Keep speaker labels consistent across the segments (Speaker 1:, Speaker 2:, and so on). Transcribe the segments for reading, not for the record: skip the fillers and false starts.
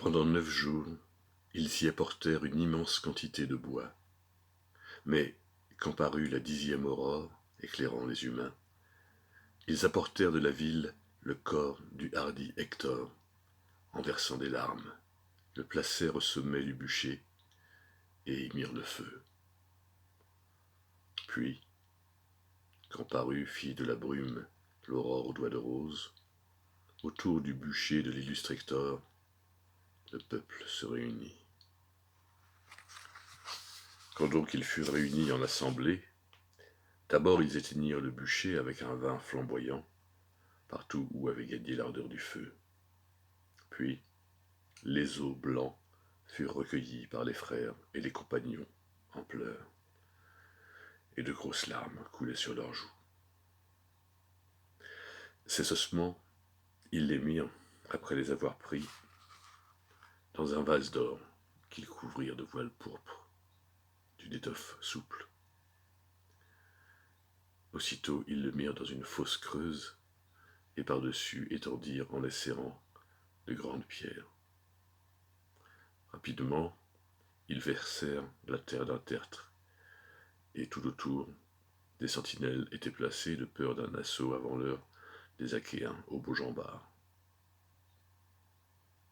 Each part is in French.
Speaker 1: Pendant 9 jours, ils y apportèrent une immense quantité de bois. Mais, quand parut la 10e aurore, éclairant les humains, ils apportèrent de la ville le corps du hardi Hector, en versant des larmes, le placèrent au sommet du bûcher et y mirent le feu. Puis, quand parut, fille de la brume, l'aurore aux doigts de rose, autour du bûcher de l'illustre Hector, le peuple se réunit. Quand donc ils furent réunis en assemblée, d'abord ils éteignirent le bûcher avec un vin flamboyant, partout où avait gagné l'ardeur du feu. Puis, les os blancs furent recueillis par les frères et les compagnons en pleurs, et de grosses larmes coulaient sur leurs joues. Ces ossements, ils les mirent, après les avoir pris, dans un vase d'or qu'ils couvrirent de voile pourpre, d'une étoffe souple. Aussitôt ils le mirent dans une fosse creuse, et par-dessus étendirent en les serrant de grandes pierres. Rapidement, ils versèrent la terre d'un tertre, et tout autour, des sentinelles étaient placées de peur d'un assaut avant l'heure des Achéens au beau jambard.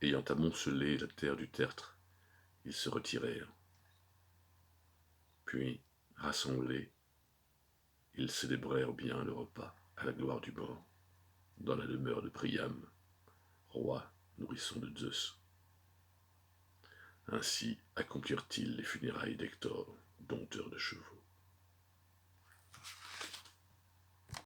Speaker 1: Ayant amoncelé la terre du tertre, ils se retirèrent. Puis, rassemblés, ils célébrèrent bien le repas à la gloire du mort, dans la demeure de Priam, roi nourrisson de Zeus. Ainsi accomplirent-ils les funérailles d'Hector, dompteur de chevaux.